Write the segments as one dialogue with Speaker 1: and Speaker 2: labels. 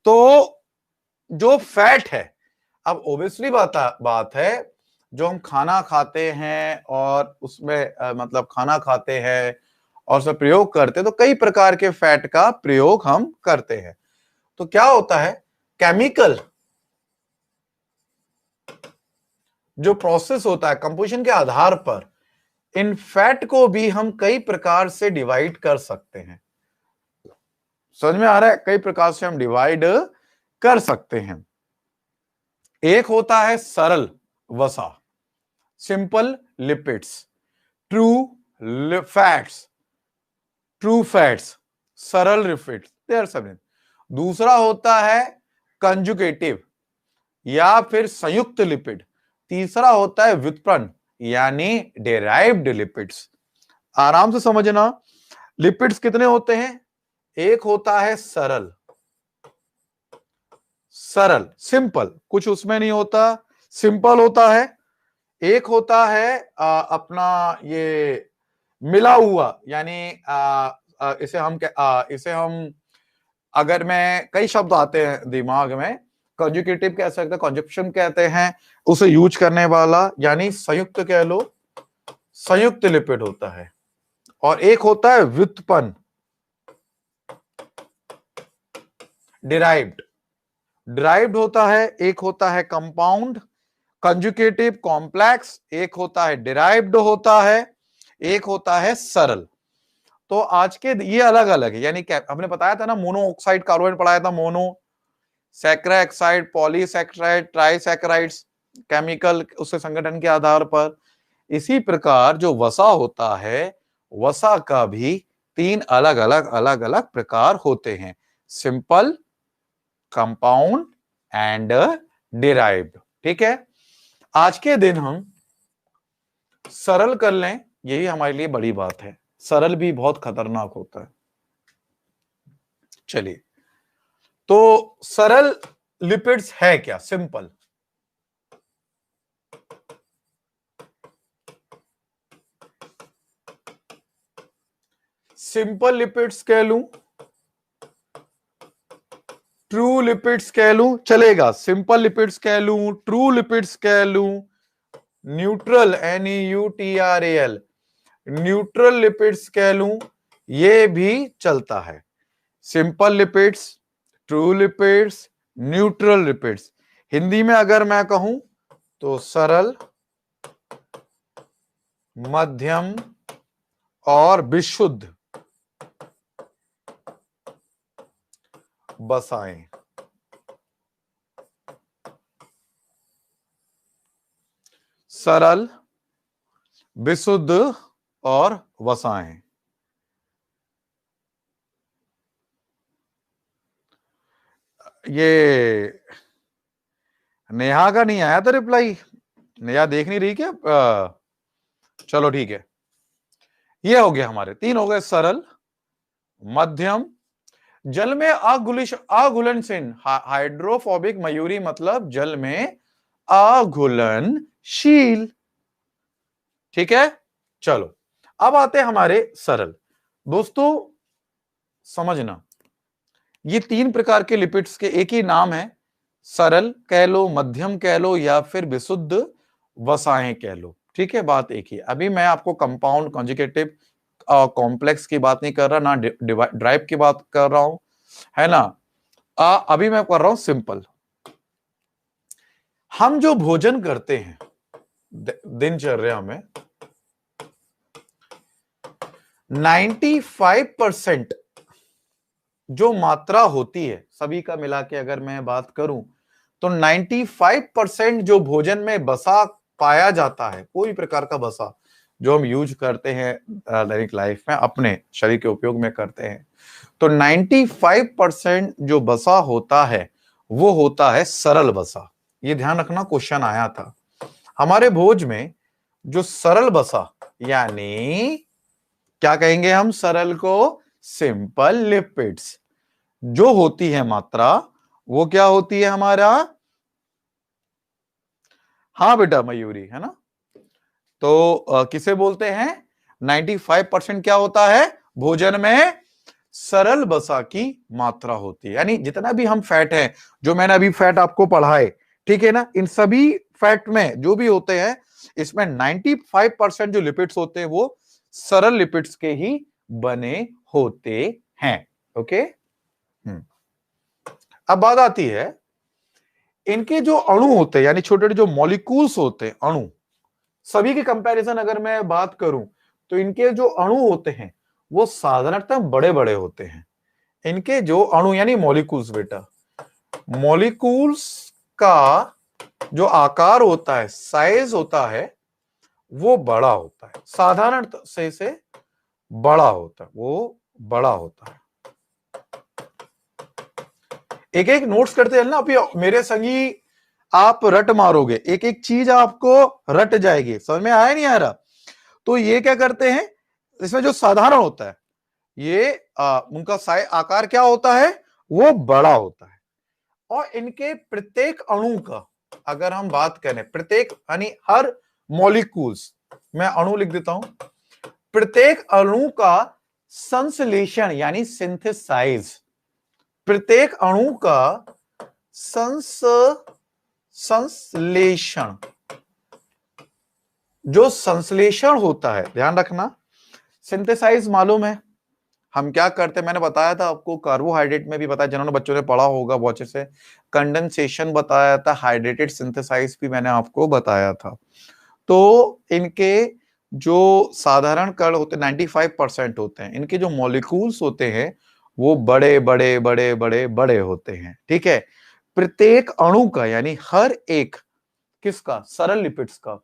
Speaker 1: तो जो फैट है, अब ओबियसली बात है, जो हम खाना खाते हैं और उसमें मतलब खाना खाते हैं और उसमें प्रयोग करते हैं, तो कई प्रकार के फैट का प्रयोग हम करते हैं। तो क्या होता है, केमिकल जो प्रोसेस होता है कंपोजिशन के आधार पर, इन फैट को भी हम कई प्रकार से डिवाइड कर सकते हैं। समझ में आ रहा है? कई प्रकार से हम डिवाइड कर सकते हैं। एक होता है सरल वसा, सिंपल लिपिड्स, ट्रू फैट्स, सरल लिपिड्स, दे आर सब। दूसरा होता है कंजुगेटिव या फिर संयुक्त लिपिड। तीसरा होता है व्युत्पन्न यानी डेराइव्ड लिपिड्स। आराम से समझना, लिपिड्स कितने होते हैं? एक होता है सरल, सिंपल, कुछ उसमें नहीं होता, सिंपल होता है। एक होता है अपना ये मिला हुआ, यानी इसे हम अगर मैं कई शब्द आते हैं दिमाग में, कंजुगेटिव कह सकते हैं, कंजप्शन कहते हैं उसे यूज करने वाला, यानी संयुक्त कह लो, संयुक्त लिपिड होता है। और एक होता है व्युत्पन्न, डिराइव्ड होता है। एक होता है कंपाउंड, कंजुगेटिव, कॉम्प्लेक्स। एक होता है डिराइव्ड होता है, एक होता है सरल। तो आज के ये अलग अलग है, यानी हमने बताया था ना, मोनो ऑक्साइड कार्बोनेट पढ़ाया था, मोनो सैकराऑक्साइड, पॉलीसैकराइड, ट्राइसैकराइड्स, केमिकल उसके संगठन के आधार पर। इसी प्रकार जो वसा होता है, वसा का भी तीन अलग अलग प्रकार होते हैं, सिंपल, कंपाउंड एंड डिराइव्ड। ठीक है, आज के दिन हम सरल कर लें, यही हमारे लिए बड़ी बात है। सरल भी बहुत खतरनाक होता है। चलिए, तो सरल लिपिड्स है क्या? सिंपल, सिंपल लिपिड्स कह लूं, ट्रू लिपिड्स कह लूं, चलेगा। सिंपल लिपिड्स कह लूं, ट्रू लिपिड्स कह लूं, न्यूट्रल NEUTRAL न्यूट्रल लिपिड्स कह लूं, ये भी चलता है। Simple lipids, true lipids, neutral lipids. Hindi में अगर मैं कहूं तो सरल, मध्यम और विशुद्ध वसाएं। सरल, विशुद्ध और वसाएं। ये नेहा का नहीं आया था रिप्लाई, नेहा देख नहीं रही क्या? चलो ठीक है, ये हो गया, हमारे तीन हो गए, सरल, मध्यम, जल में अघुलनशील, हाइड्रोफोबिक मयूरी मतलब जल में अघुलनशील। ठीक है, चलो अब आते हैं हमारे सरल। दोस्तों समझना, ये तीन प्रकार के लिपिड्स के एक ही नाम है, सरल कह लो, मध्यम कह लो, या फिर विशुद्ध वसाएं कह लो। ठीक है, बात एक ही। अभी मैं आपको कंपाउंड, कंजुगेटिव, कॉम्प्लेक्स की बात नहीं कर रहा, ना ड्राइव की बात कर रहा हूं, है ना। अभी मैं कर रहा हूं सिंपल। हम जो भोजन करते हैं दिनचर्या में, 95% जो मात्रा होती है, सभी का मिला के अगर मैं बात करूं तो 95% जो भोजन में वसा पाया जाता है, कोई प्रकार का वसा जो हम यूज करते हैं दैनिक लाइफ में, अपने शरीर के उपयोग में करते हैं, तो 95% जो वसा होता है वो होता है सरल वसा। ये ध्यान रखना, क्वेश्चन आया था हमारे भोज में। जो सरल वसा, यानी क्या कहेंगे हम सरल को? सिंपल लिपिड्स, जो होती है मात्रा वो क्या होती है हमारा? हाँ बेटा मयूरी, है ना। तो किसे बोलते हैं? 95% क्या होता है भोजन में? सरल वसा की मात्रा होती है। यानी जितना भी हम फैट है, जो मैंने अभी फैट आपको पढ़ाए, ठीक है ना, इन सभी फैट में जो भी होते हैं, इसमें 95% जो लिपिड्स होते हैं वो सरल लिपिड्स के ही बने होते हैं। ओके। अब बात आती है इनके जो अणु होते हैं, यानी छोटे छोटे जो मॉलिक्यूल्स होते हैं, अणु, सभी की कंपैरिजन अगर मैं बात करूं तो इनके जो अणु होते हैं वो साधारणतः बड़े बड़े होते हैं। इनके जो अणु यानी मॉलिक्यूल्स, बेटा, मॉलिक्यूल्स का जो आकार होता है, साइज होता है, वो बड़ा होता है, साधारणतः से बड़ा होता है, वो बड़ा होता है। एक एक नोट्स करते चलना, अभी मेरे संगी आप रट मारोगे, एक एक चीज आपको रट जाएगी, समझ में आया नहीं आ रहा? तो ये क्या करते हैं, इसमें जो साधारण होता है ये उनका आकार क्या होता है, वो बड़ा होता है। और इनके प्रत्येक अणु का अगर हम बात करें, प्रत्येक यानी हर मॉलिक्यूल्स, मैं अणु लिख देता हूं, प्रत्येक अणु का संश्लेषण यानी सिंथेसाइज, प्रत्येक अणु का संश्लेषण, जो संश्लेषण होता है, ध्यान रखना, सिंथेसाइज मालूम है हम क्या करते हैं, मैंने बताया था आपको, कार्बोहाइड्रेट में भी बताया, जिन्होंने बच्चों ने पढ़ा होगा बहुत अच्छे से, कंडेंसेशन बताया था, हाइड्रेटेड सिंथेसाइज भी मैंने आपको बताया था। तो इनके जो साधारण कण होते हैं 95% होते हैं, इनके जो मॉलिक्यूल्स होते हैं वो बड़े बड़े बड़े बड़े बड़े होते हैं, ठीक है। प्रत्येक अणु का यानी हर एक किसका, सरल लिपिड्स का,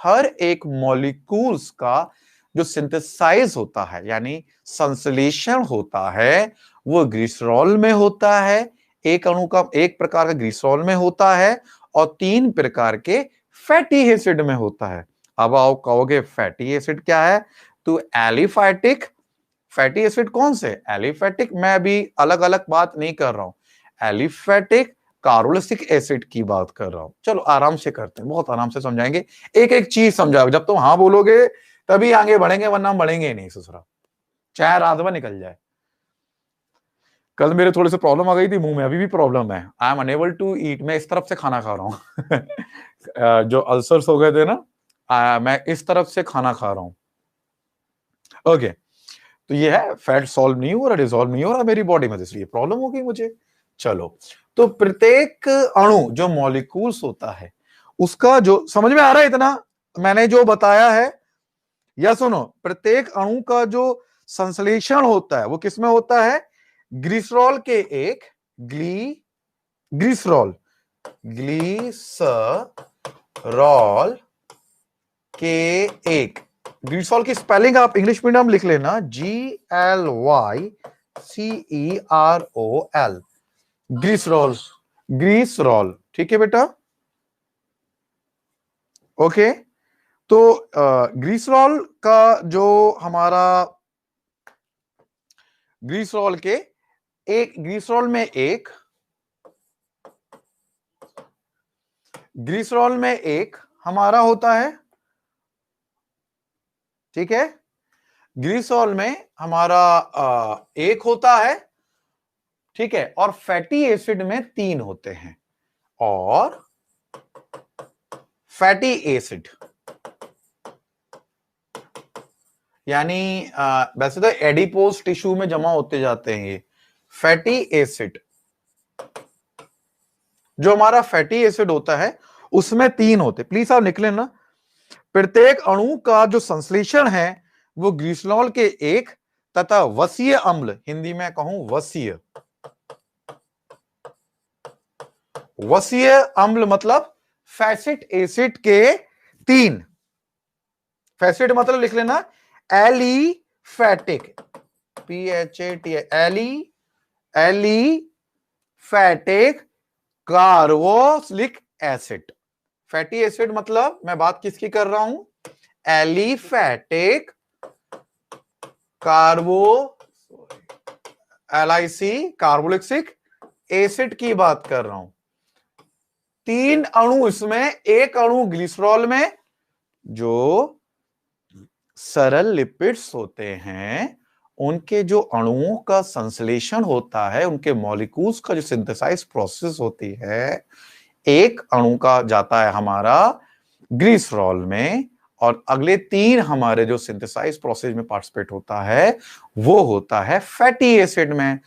Speaker 1: हर एक मॉलिक्यूल्स का जो सिंथेसाइज होता है यानी संश्लेषण होता है वो ग्लिसरॉल में होता है, एक अणु का एक प्रकार का ग्लिसरॉल में होता है और 3 प्रकार के फैटी एसिड में होता है। अब आप कहोगे फैटी एसिड क्या है, तो एलिफैटिक फैटी एसिड कौन से, एलिफैटिक, मैं अभी अलग अलग बात नहीं कर रहा हूं, एलिफैटिक कार्बोलिक एसिड की बात कर रहा हूं। चलो आराम से करते हैं, बहुत आराम से समझाएंगे, एक एक चीज समझाओगे, जब तुम हाँ बोलोगे तभी आगे बढ़ेंगे, वरना हम बढ़ेंगे ही नहीं ससुरा, चाहे रात में निकल जाए। कल मेरे थोड़े से प्रॉब्लम आ गई थी मुंह में, अभी भी प्रॉब्लम है, I am unable to eat, मैं इस तरफ से खाना खा रहा हूं जो अल्सर्स हो गए थे ना, मैं इस तरफ से खाना खा रहा हूं। ओके, तो ये है, फैट सॉल्व नहीं हो रहा, डिसॉल्व नहीं हो रहा मेरी बॉडी में, इसलिए प्रॉब्लम हो गई मुझे। चलो, तो प्रत्येक अणु जो मॉलिक्यूल्स होता है उसका जो, समझ में आ रहा है इतना मैंने जो बताया है, या सुनो, प्रत्येक अणु का जो संश्लेषण होता है वो किसमें होता है, ग्लिसरॉल के एक ग्लिसरॉल के एक, ग्लिसरॉल की स्पेलिंग आप इंग्लिश मीडियम लिख लेना, GLYCEROL, ग्लिसरॉल, ग्लिसरॉल, ठीक है बेटा। ओके, तो ग्लिसरॉल का जो हमारा ग्लिसरॉल के एक, ग्लिसरॉल में एक हमारा होता है, ठीक है, ग्लिसरॉल में हमारा एक होता है, ठीक है, और फैटी एसिड में 3 होते हैं, और फैटी एसिड यानी वैसे तो एडिपोज टिश्यू में जमा होते जाते हैं ये फैटी एसिड, जो हमारा फैटी एसिड होता है उसमें 3 होते, प्लीज आप निकले ना, प्रत्येक अणु का जो संश्लेषण है वो ग्लिसरॉल के एक तथा वसीय अम्ल, हिंदी में कहूं वसीय अम्ल मतलब फैसिट एसिड के 3, फैसिट मतलब लिख लेना aliphatic, PHAT, aliphatic carboxylic acid, fatty acid मतलब मैं बात किसकी कर रहा हूं, एलिफैटिक कार्बोक्सिलिक एसिड की बात कर रहा हूं। 3 अणु इसमें, एक अणु ग्लिसरॉल में जो सरल लिपिड्स होते हैं उनके जो अणुओं का संश्लेषण होता है, उनके मॉलिक्यूल्स का जो सिंथेसाइज प्रोसेस होती है, एक अणु का जाता है हमारा ग्लिसरॉल में और अगले 3 हमारे जो सिंथेसाइज प्रोसेस में पार्टिसिपेट होता है वो होता है फैटी एसिड में।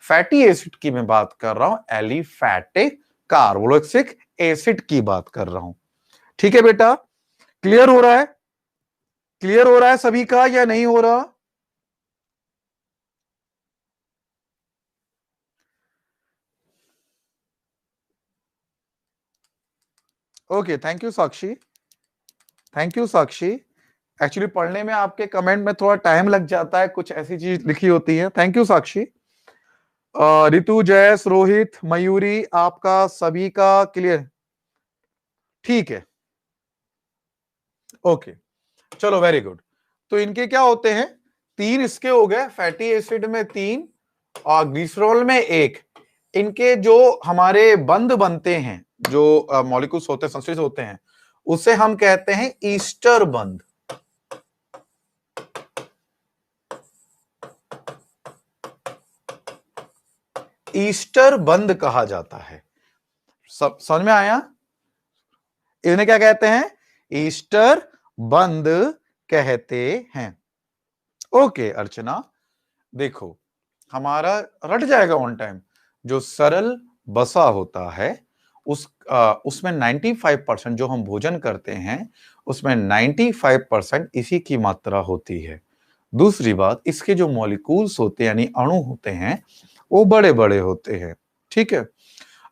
Speaker 1: फैटी एसिड की मैं बात कर रहा हूं, एलिफैटिक कार्बोक्सिलिक एसिड की बात कर रहा हूं। ठीक है बेटा, क्लियर हो रहा है? क्लियर हो रहा है सभी का या नहीं हो रहा? Okay, thank you Sakshi, thank you Sakshi. Actually पढ़ने में आपके कमेंट में थोड़ा टाइम लग जाता है, कुछ ऐसी चीज लिखी होती है। थैंक यू साक्षी। रितु, जयस, रोहित, मयूरी, आपका सभी का क्लियर? ठीक है, ओके, चलो वेरी गुड। तो इनके क्या होते हैं, 3 इसके हो गए, फैटी एसिड में 3 और ग्लिसरॉल में 1। इनके जो हमारे बंध बनते हैं, जो मॉलिक्यूल्स होते हैं, संश्लेषित होते हैं, उसे हम कहते हैं ईस्टर बंध। ईस्टर बंध कहा जाता है। सब समझ में आया? इन्हें क्या कहते हैं? ईस्टर बंध कहते हैं। ओके अर्चना, देखो हमारा रट जाएगा ऑन टाइम। जो सरल बसा होता है उसमें 95% जो हम भोजन करते हैं उसमें 95% इसी की मात्रा होती है। दूसरी बात, इसके जो मॉलिक्यूल्स होते हैं यानी अणु होते हैं वो बड़े बड़े होते हैं। ठीक है,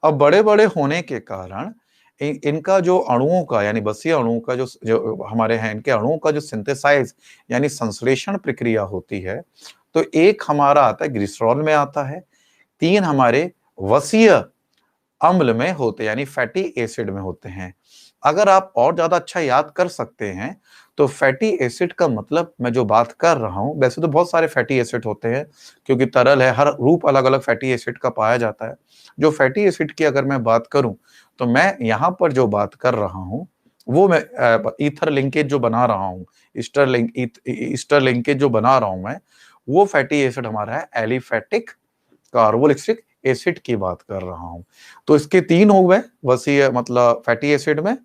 Speaker 1: अब बड़े बड़े होने के कारण इनका जो अणुओं का यानी बसीय अणुओं का जो हमारे हैं, इनके अणुओं का जो सिंथेसाइज यानी संश्लेषण प्रक्रिया होती है, तो एक हमारा आता है ग्लिसरॉल में आता है, 3 हमारे वसीय अम्ल में होते हैं यानी फैटी एसिड में होते हैं। अगर आप और ज्यादा अच्छा याद कर सकते हैं तो फैटी एसिड का मतलब मैं जो बात कर रहा हूं, वैसे तो बहुत सारे फैटी एसिड होते हैं क्योंकि तरल है, हर रूप अलग अलग फैटी एसिड का पाया जाता है। जो फैटी एसिड की अगर मैं बात करूं तो मैं यहां पर जो बात कर रहा हूं वो मैं ईथर लिंकेज जो बना रहा हूं, ईस्टर लिंकेज जो बना रहा हूं मैं, वो फैटी एसिड हमारा है एलिफैटिक कार्बोक्सिलिक एसिड की बात कर रहा हूं। तो इसके 3 हो गए वसीय मतलब फैटी एसिड में,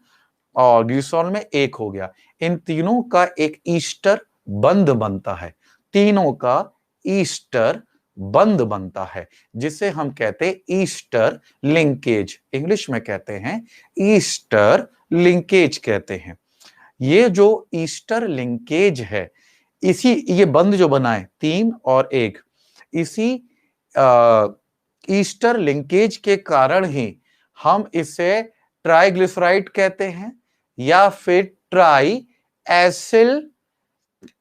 Speaker 1: और ग्लिसरॉल में 1 हो गया। इन तीनों का एक ईस्टर बंध बनता है, तीनों का ईस्टर बंध बनता है जिसे हम कहते हैं ईस्टर लिंकेज। इंग्लिश में कहते हैं ईस्टर लिंकेज कहते हैं। ये जो ईस्टर लिंकेज है, इसी ये बंध जो बना है 3 और 1, इसी ईस्टर लिंकेज के कारण ही हम इसे ट्राइग्लिसराइड कहते हैं या फिर ट्राई एसिल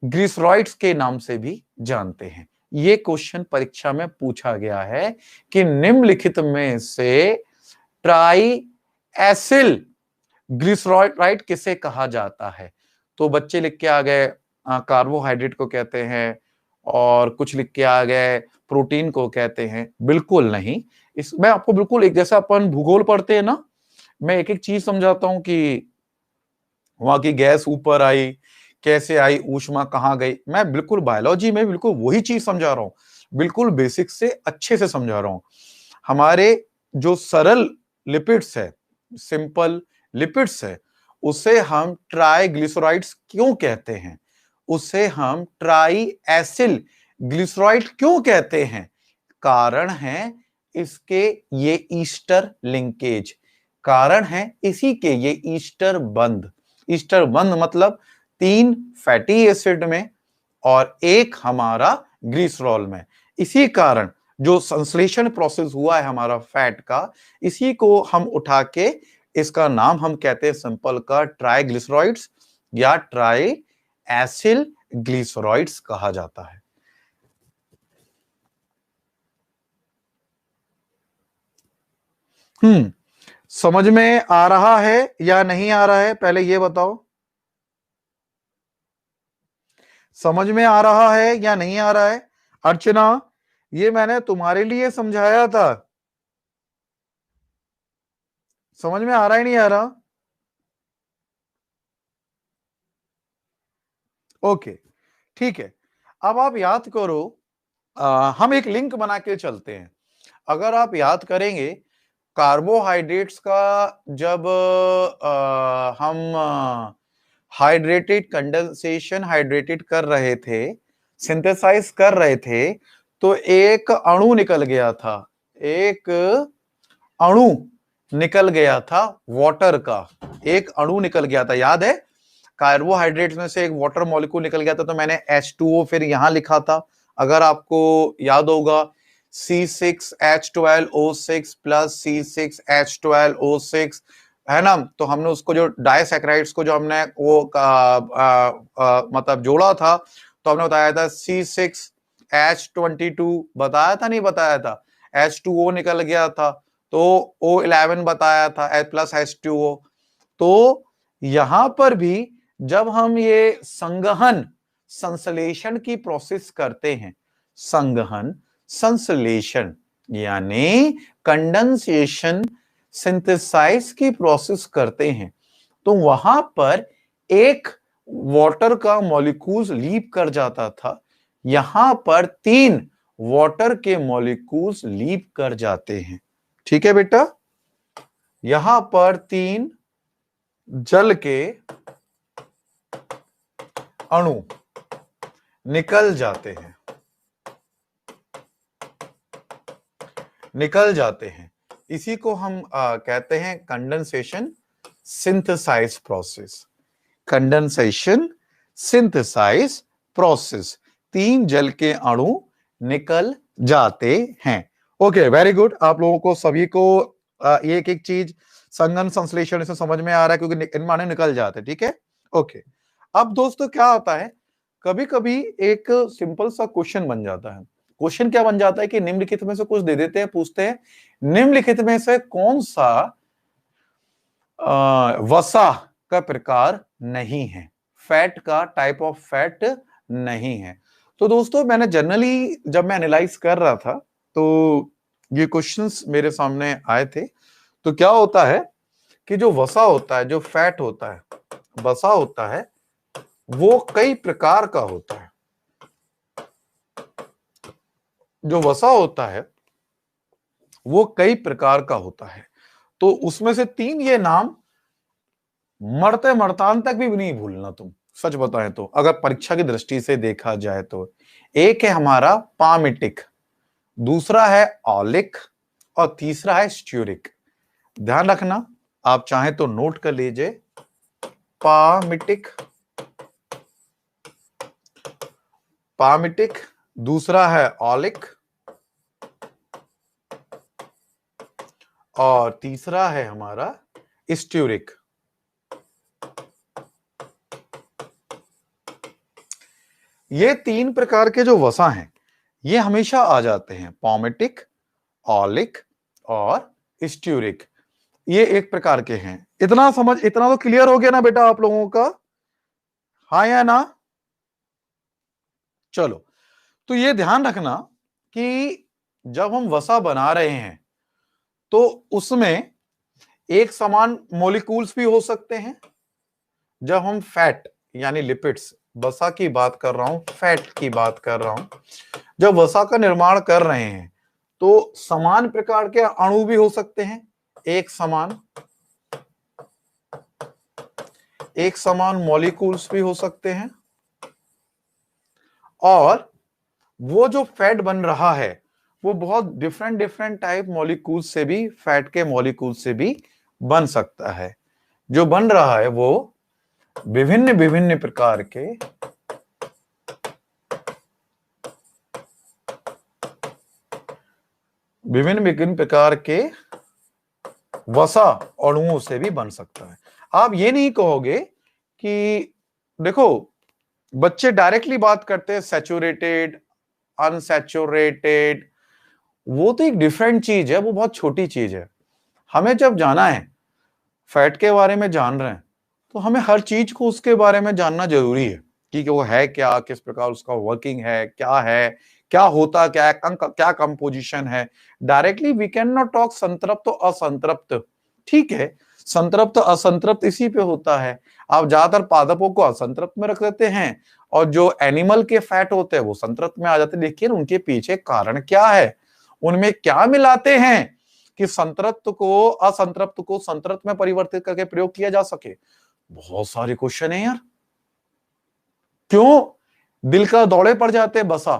Speaker 1: ग्लिसरॉइड्स के नाम से भी जानते हैं। ये क्वेश्चन परीक्षा में पूछा गया है कि निम्नलिखित में से ट्राई एसिल ग्लिसरॉइड किसे कहा जाता है? तो बच्चे लिख के आ गए कार्बोहाइड्रेट को कहते हैं, और कुछ लिख के आ गए प्रोटीन को कहते हैं। बिल्कुल नहीं, इस मैं आपको बिल्कुल एक जैसा अपन भूगोल पढ़ते हैं ना, मैं एक एक चीज समझाता हूं कि वहां की गैस ऊपर आई, कैसे आई, ऊष्मा कहां गई। मैं बिल्कुल बायोलॉजी में बिल्कुल वही चीज समझा रहा हूं, बिल्कुल बेसिक से अच्छे से समझा रहा हूं। हमारे जो सरल लिपिड्स है, सिंपल लिपिड्स है, उसे हम ट्राइग्लिसराइड्स क्यों कहते हैं, उसे हम ट्राई एसिल ग्लिसरॉइड क्यों कहते हैं? कारण है इसके ये ईस्टर लिंकेज, कारण है इसी के ये ईस्टर बंध। ईस्टर बंध मतलब 3 फैटी एसिड में और 1 हमारा ग्लिसरॉल में। इसी कारण जो संश्लेषण प्रोसेस हुआ है हमारा फैट का, इसी को हम उठा के इसका नाम हम कहते हैं सिंपल का ट्राइग्लिसराइड्स या ट्राई एसिल ग्लिसरॉइड्स कहा जाता है। समझ में आ रहा है या नहीं आ रहा है, पहले ये बताओ। समझ में आ रहा है या नहीं आ रहा है? अर्चना, ये मैंने तुम्हारे लिए समझाया था, समझ में आ रहा है नहीं आ रहा? ओके, ठीक है। अब आप याद करो हम एक लिंक बना के चलते हैं। अगर आप याद करेंगे, कार्बोहाइड्रेट्स का जब हम हाइड्रेटेड कंडेंसेशन हाइड्रेटेड कर रहे थे, सिंथेसाइज कर रहे थे, तो एक अणु निकल गया था, एक अणु निकल गया था वाटर का, एक अणु निकल गया था, याद है? कार्बोहाइड्रेट्स में से एक वाटर मॉलिक्यूल निकल गया था, तो मैंने H2O फिर यहां लिखा था, अगर आपको याद होगा, C6H12O6 प्लस C6H12O6, है ना? तो हमने उसको जो डाइसैकेराइड्स को जो हमने वो मतलब जोड़ा था, तो हमने बताया था C6H22, बताया था नहीं बताया था? H2O निकल गया था, तो O11 बताया था प्लस H2O। तो यहां पर भी जब हम ये संगहन संश्लेषण की प्रोसेस करते हैं, संगहन संश्लेषण यानी कंडेंसेशन सिंथेसाइज की प्रोसेस करते हैं, तो वहां पर एक वाटर का मॉलिक्यूल्स लीप कर जाता था, यहां पर 3 वाटर के मॉलिक्यूल्स लीप कर जाते हैं। ठीक है बेटा, यहां पर 3 जल के अणु निकल जाते हैं, निकल जाते हैं। इसी को हम कहते हैं condensation synthesize process, condensation synthesize process. 3 जल के अणु निकल जाते हैं। Okay, very good. आप लोगों को सभी को एक एक चीज संगहन संश्लेषण से समझ में आ रहा है, क्योंकि इनमें अणु निकल जाते हैं। ठीक है, ओके। अब दोस्तों क्या होता है, कभी कभी एक सिंपल सा क्वेश्चन बन जाता है। क्वेश्चन क्या बन जाता है कि निम्नलिखित में से कुछ दे देते हैं, पूछते हैं निम्नलिखित में से कौन सा वसा का प्रकार नहीं है, फैट का टाइप ऑफ फैट नहीं है। तो दोस्तों मैंने जनरली जब मैं एनालाइज कर रहा था, तो ये क्वेश्चंस मेरे सामने आए थे। तो क्या होता है कि जो वसा होता है, जो फैट होता है, वसा होता है, वो कई प्रकार का होता है। जो वसा होता है वो कई प्रकार का होता है। तो उसमें से 3 ये नाम मरते मरतान तक भी नहीं भूलना तुम, सच बताएं तो, अगर परीक्षा की दृष्टि से देखा जाए तो। एक है हमारा पामिटिक, दूसरा है ऑलिक, और तीसरा है स्ट्यूरिक। ध्यान रखना, आप चाहें तो नोट कर लीजिए, पामिटिक, पामिटिक, दूसरा है ऑलिक, और तीसरा है हमारा स्ट्यूरिक। ये 3 प्रकार के जो वसा हैं, ये हमेशा आ जाते हैं, पामिटिक, ऑलिक और स्ट्यूरिक। ये एक प्रकार के हैं। इतना तो क्लियर हो गया ना बेटा आप लोगों का? हाँ या ना? चलो, तो ये ध्यान रखना कि जब हम वसा बना रहे हैं तो उसमें एक समान मॉलिक्यूल्स भी हो सकते हैं। जब हम फैट यानी लिपिड्स, वसा की बात कर रहा हूं, फैट की बात कर रहा हूं, जब वसा का निर्माण कर रहे हैं तो समान प्रकार के अणु भी हो सकते हैं, एक समान मॉलिक्यूल्स भी हो सकते हैं, और वो जो फैट बन रहा है वो बहुत डिफरेंट टाइप मॉलिक्यूल से भी, फैट के मॉलिक्यूल से भी बन सकता है। जो बन रहा है वो विभिन्न विभिन्न प्रकार के वसा अणुओं से भी बन सकता है। आप ये नहीं कहोगे कि देखो, बच्चे डायरेक्टली बात करते हैं सैचुरेटेड, अनसैचुरेटेड, वो तो एक डिफरेंट चीज है, वो बहुत छोटी चीज है। हमें जब जाना है, फैट के बारे में जान रहे हैं, तो हमें हर चीज को उसके बारे में जानना जरूरी है कि वो है क्या, किस प्रकार उसका वर्किंग है, क्या होता क्या है, क्या कंपोजिशन है। Directly we can not talk संतृप्त और असंतृप्त, ठीक है। संतृप्त असंतृप्त इसी पे होता है। आप ज्यादातर पादपों को असंतृप्त में रख देते हैं और जो एनिमल के फैट होते हैं वो संतृप्त में आ जाते हैं। लेकिन उनके पीछे कारण क्या है, उनमें क्या मिलाते हैं कि संतृप्त को असंतृप्त को संतृप्त में परिवर्तित करके प्रयोग किया जा सके। बहुत सारे क्वेश्चन है यार, क्यों दिल का दौड़े पड़ जाते हैं बसा।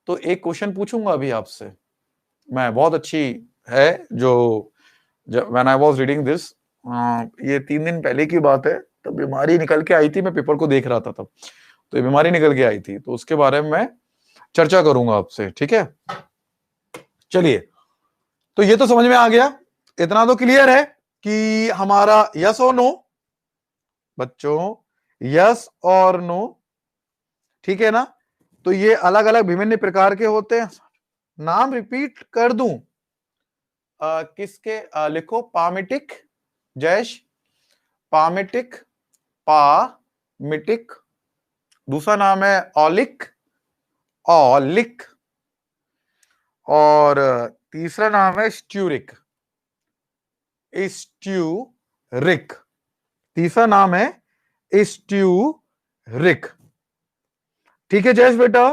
Speaker 1: तो एक क्वेश्चन पूछूंगा अभी आपसे, मैं बहुत अच्छी है जो when I was reading this, ये 3 दिन पहले की बात है, तो बीमारी निकल के आई थी, मैं पेपर को देख रहा था तब, तो ये बीमारी निकल के आई थी, तो उसके बारे में मैं चर्चा करूंगा आपसे, ठीक है। चलिए, तो ये तो समझ में आ गया, इतना तो क्लियर है कि हमारा यस और नो, बच्चों यस और नो, ठीक है ना। तो ये अलग अलग विभिन्न प्रकार के होते हैं। नाम रिपीट कर दूं, किसके, लिखो, पामिटिक, जयश, पामिटिक, पामिटिक, दूसरा नाम है ऑलिक, ऑलिक, और तीसरा नाम है स्ट्यूरिक, स्ट्यूरिक, तीसरा नाम है स्ट्यूरिक, ठीक है जयेश बेटा।